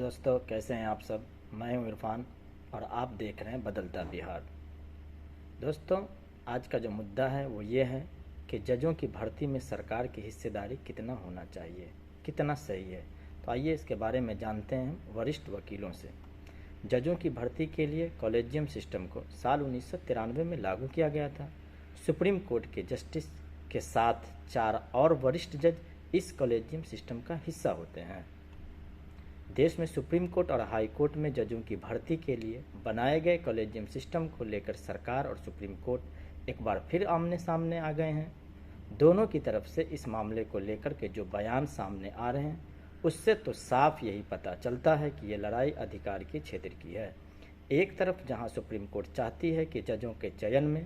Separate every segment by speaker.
Speaker 1: दोस्तों, कैसे हैं आप सब। मैं हूं इरफान और आप देख रहे हैं बदलता बिहार। दोस्तों, आज का जो मुद्दा है वो ये है कि जजों की भर्ती में सरकार की हिस्सेदारी कितना होना चाहिए, कितना सही है। तो आइए इसके बारे में जानते हैं वरिष्ठ वकीलों से। जजों की भर्ती के लिए कॉलेजियम सिस्टम को साल 1993 में लागू किया गया था। सुप्रीम कोर्ट के जस्टिस के साथ 4 और वरिष्ठ जज इस कॉलेजियम सिस्टम का हिस्सा होते हैं। देश में सुप्रीम कोर्ट और हाई कोर्ट में जजों की भर्ती के लिए बनाए गए कॉलेजियम सिस्टम को लेकर सरकार और सुप्रीम कोर्ट एक बार फिर आमने सामने आ गए हैं। दोनों की तरफ से इस मामले को लेकर के जो बयान सामने आ रहे हैं उससे तो साफ यही पता चलता है कि ये लड़ाई अधिकार के क्षेत्र की है। एक तरफ जहां सुप्रीम कोर्ट चाहती है कि जजों के चयन में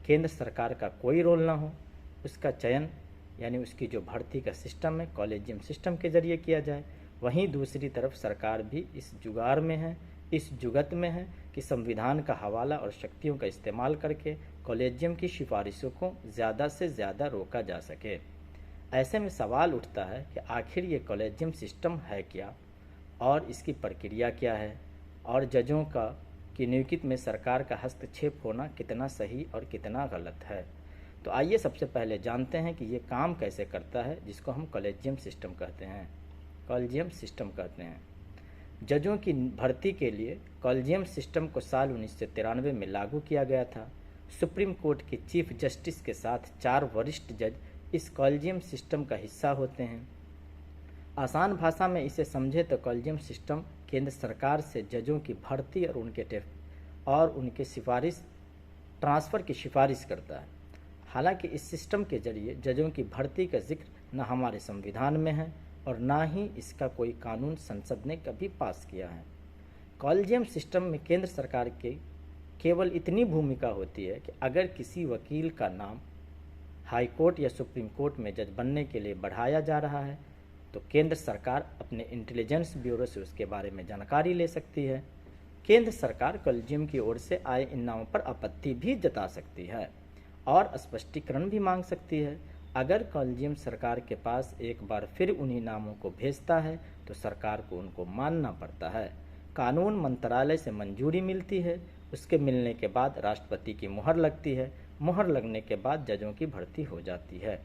Speaker 1: केंद्र सरकार का कोई रोल ना हो, उसका चयन यानी उसकी जो भर्ती का सिस्टम है कॉलेजियम सिस्टम के जरिए किया जाए, वहीं दूसरी तरफ सरकार भी इस जुगाड़ में है, इस जुगत में है कि संविधान का हवाला और शक्तियों का इस्तेमाल करके कॉलेजियम की सिफारिशों को ज़्यादा से ज़्यादा रोका जा सके। ऐसे में सवाल उठता है कि आखिर ये कॉलेजियम सिस्टम है क्या और इसकी प्रक्रिया क्या है, और जजों का की नियुक्ति में सरकार का हस्तक्षेप होना कितना सही और कितना गलत है। तो आइए सबसे पहले जानते हैं कि ये काम कैसे करता है, जिसको हम कॉलेजियम सिस्टम कहते हैं। कॉलेजियम सिस्टम कहते हैं जजों की भर्ती के लिए कॉलेजियम सिस्टम को साल 1993 में लागू किया गया था। सुप्रीम कोर्ट के चीफ जस्टिस के साथ 4 वरिष्ठ जज इस कॉलेजियम सिस्टम का हिस्सा होते हैं। आसान भाषा में इसे समझे तो कॉलेजियम सिस्टम केंद्र सरकार से जजों की भर्ती और उनके सिफारिश ट्रांसफ़र की सिफारिश करता है। हालांकि इस सिस्टम के जरिए जजों की भर्ती का जिक्र न हमारे संविधान में है और ना ही इसका कोई कानून संसद ने कभी पास किया है। कॉलेजियम सिस्टम में केंद्र सरकार के केवल इतनी भूमिका होती है कि अगर किसी वकील का नाम हाई कोर्ट या सुप्रीम कोर्ट में जज बनने के लिए बढ़ाया जा रहा है तो केंद्र सरकार अपने इंटेलिजेंस ब्यूरो से उसके बारे में जानकारी ले सकती है। केंद्र सरकार कॉलेजियम की ओर से आए इन नामों पर आपत्ति भी जता सकती है और स्पष्टीकरण भी मांग सकती है। अगर कॉलेजियम सरकार के पास एक बार फिर उन्हीं नामों को भेजता है तो सरकार को उनको मानना पड़ता है। कानून मंत्रालय से मंजूरी मिलती है, उसके मिलने के बाद राष्ट्रपति की मुहर लगती है, मुहर लगने के बाद जजों की भर्ती हो जाती है।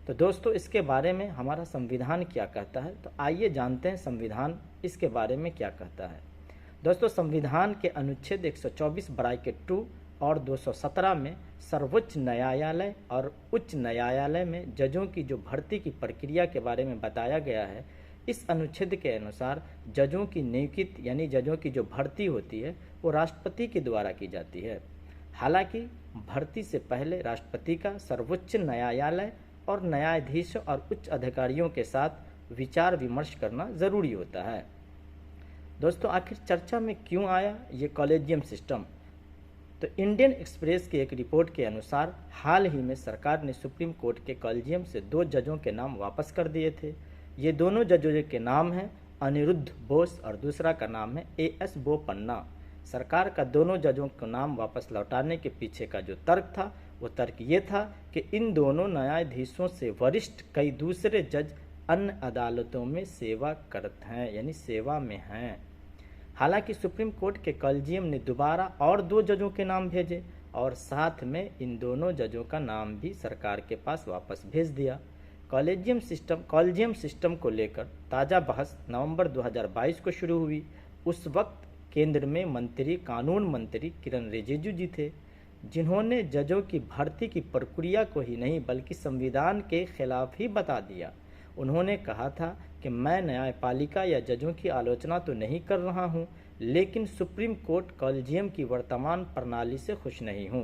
Speaker 1: तो दोस्तों, इसके बारे में हमारा संविधान क्या कहता है, तो आइए जानते हैं संविधान इसके बारे में क्या कहता है। दोस्तों, संविधान के अनुच्छेद 124 ब्रैकेट 2 और 217 में सर्वोच्च न्यायालय और उच्च न्यायालय में जजों की जो भर्ती की प्रक्रिया के बारे में बताया गया है। इस अनुच्छेद के अनुसार जजों की नियुक्ति यानी जजों की जो भर्ती होती है वो राष्ट्रपति के द्वारा की जाती है। हालांकि भर्ती से पहले राष्ट्रपति का सर्वोच्च न्यायालय और न्यायाधीश और उच्च अधिकारियों के साथ विचार विमर्श करना ज़रूरी होता है। दोस्तों, आखिर चर्चा में क्यों आया ये कॉलेजियम सिस्टम? तो इंडियन एक्सप्रेस की एक रिपोर्ट के अनुसार हाल ही में सरकार ने सुप्रीम कोर्ट के कॉलेजियम से 2 जजों के नाम वापस कर दिए थे। ये दोनों जजों के नाम हैं अनिरुद्ध बोस और दूसरा का नाम है एएस बोपन्ना। सरकार का दोनों जजों को नाम वापस लौटाने के पीछे का जो तर्क था वो तर्क ये था कि इन दोनों न्यायाधीशों से वरिष्ठ कई दूसरे जज अन्य अदालतों में सेवा करते हैं यानी सेवा में हैं। हालांकि सुप्रीम कोर्ट के कॉलेजियम ने दोबारा और 2 जजों के नाम भेजे और साथ में इन दोनों जजों का नाम भी सरकार के पास वापस भेज दिया। कॉलेजियम सिस्टम को लेकर ताज़ा बहस नवंबर 2022 को शुरू हुई। उस वक्त केंद्र में कानून मंत्री किरण रिजिजू जी थे, जिन्होंने जजों की भर्ती की प्रक्रिया को ही नहीं बल्कि संविधान के खिलाफ ही बता दिया। उन्होंने कहा था कि मैं न्यायपालिका या जजों की आलोचना तो नहीं कर रहा हूं, लेकिन सुप्रीम कोर्ट कॉलेजियम की वर्तमान प्रणाली से खुश नहीं हूं।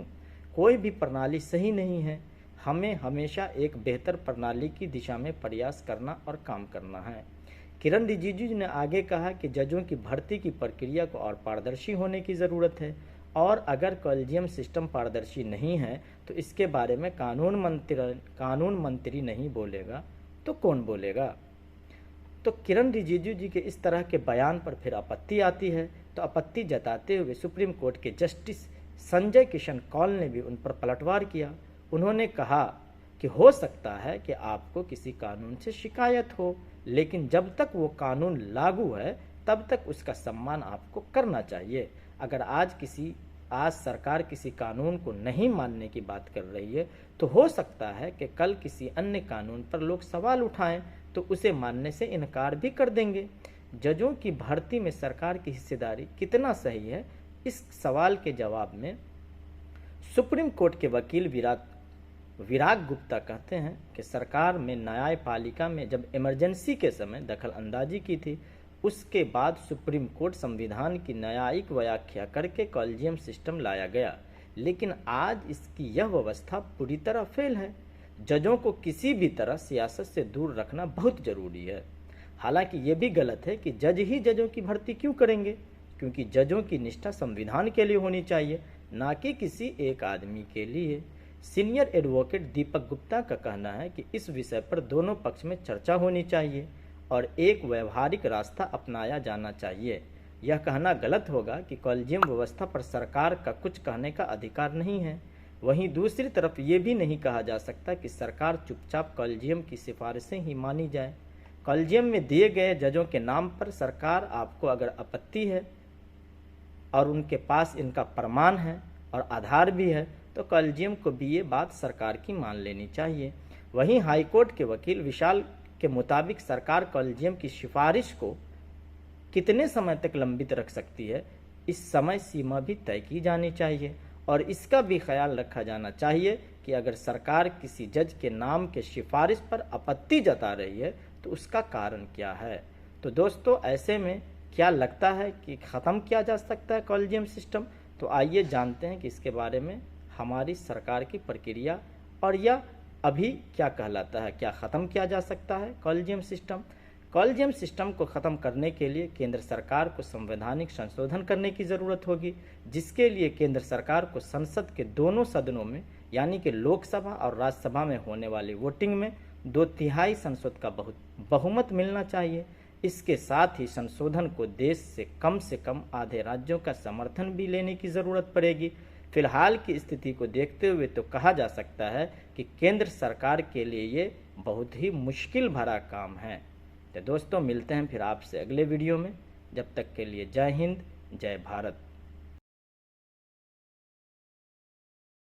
Speaker 1: कोई भी प्रणाली सही नहीं है, हमें हमेशा एक बेहतर प्रणाली की दिशा में प्रयास करना और काम करना है। किरण रिजिजू ने आगे कहा कि जजों की भर्ती की प्रक्रिया को और पारदर्शी होने की ज़रूरत है और अगर कॉलेजियम सिस्टम पारदर्शी नहीं है तो इसके बारे में कानून मंत्री नहीं बोलेगा तो कौन बोलेगा। तो किरण रिजिजू जी के इस तरह के बयान पर फिर आपत्ति आती है। तो आपत्ति जताते हुए सुप्रीम कोर्ट के जस्टिस संजय किशन कौल ने भी उन पर पलटवार किया। उन्होंने कहा कि हो सकता है कि आपको किसी कानून से शिकायत हो, लेकिन जब तक वो कानून लागू है तब तक उसका सम्मान आपको करना चाहिए। अगर आज सरकार किसी कानून को नहीं मानने की बात कर रही है तो हो सकता है कि कल किसी अन्य कानून पर लोग सवाल उठाएं तो उसे मानने से इनकार भी कर देंगे। जजों की भर्ती में सरकार की हिस्सेदारी कितना सही है, इस सवाल के जवाब में सुप्रीम कोर्ट के वकील विराग गुप्ता कहते हैं कि सरकार में न्यायपालिका में जब इमरजेंसी के समय दखल अंदाजी की थी, उसके बाद सुप्रीम कोर्ट संविधान की न्यायिक व्याख्या करके कॉलेजियम सिस्टम लाया गया, लेकिन आज इसकी यह व्यवस्था पूरी तरह फेल है। जजों को किसी भी तरह सियासत से दूर रखना बहुत जरूरी है। हालांकि ये भी गलत है कि जज ही जजों की भर्ती क्यों करेंगे, क्योंकि जजों की निष्ठा संविधान के लिए होनी चाहिए, ना कि किसी एक आदमी के लिए। सीनियर एडवोकेट दीपक गुप्ता का कहना है कि इस विषय पर दोनों पक्ष में चर्चा होनी चाहिए और एक व्यवहारिक रास्ता अपनाया जाना चाहिए। यह कहना गलत होगा कि कॉलेजियम व्यवस्था पर सरकार का कुछ कहने का अधिकार नहीं है। वहीं दूसरी तरफ ये भी नहीं कहा जा सकता कि सरकार चुपचाप कॉलेजियम की सिफारिशें ही मानी जाए। कॉलेजियम में दिए गए जजों के नाम पर सरकार आपको अगर आपत्ति है और उनके पास इनका प्रमाण है और आधार भी है तो कॉलेजियम को भी ये बात सरकार की मान लेनी चाहिए। वहीं हाईकोर्ट के वकील विशाल के मुताबिक सरकार कॉलेजियम की सिफारिश को कितने समय तक लंबित रख सकती है, इस समय सीमा भी तय की जानी चाहिए और इसका भी ख्याल रखा जाना चाहिए कि अगर सरकार किसी जज के नाम के सिफारिश पर आपत्ति जता रही है तो उसका कारण क्या है। तो दोस्तों, ऐसे में क्या लगता है कि ख़त्म किया जा सकता है कॉलेजियम सिस्टम? तो आइए जानते हैं कि इसके बारे में हमारी सरकार की प्रक्रिया और यह अभी क्या कहलाता है। क्या ख़त्म किया जा सकता है कॉलेजियम सिस्टम? कॉलेजियम सिस्टम को ख़त्म करने के लिए केंद्र सरकार को संवैधानिक संशोधन करने की ज़रूरत होगी, जिसके लिए केंद्र सरकार को संसद के दोनों सदनों में यानी कि लोकसभा और राज्यसभा में होने वाली वोटिंग में 2/3 संसद का बहुमत मिलना चाहिए। इसके साथ ही संशोधन को देश से कम आधे राज्यों का समर्थन भी लेने की ज़रूरत पड़ेगी। फिलहाल की स्थिति को देखते हुए तो कहा जा सकता है कि केंद्र सरकार के लिए ये बहुत ही मुश्किल भरा काम है। तो दोस्तों, मिलते हैं फिर आपसे अगले वीडियो में। जब तक के लिए जय हिंद, जय भारत।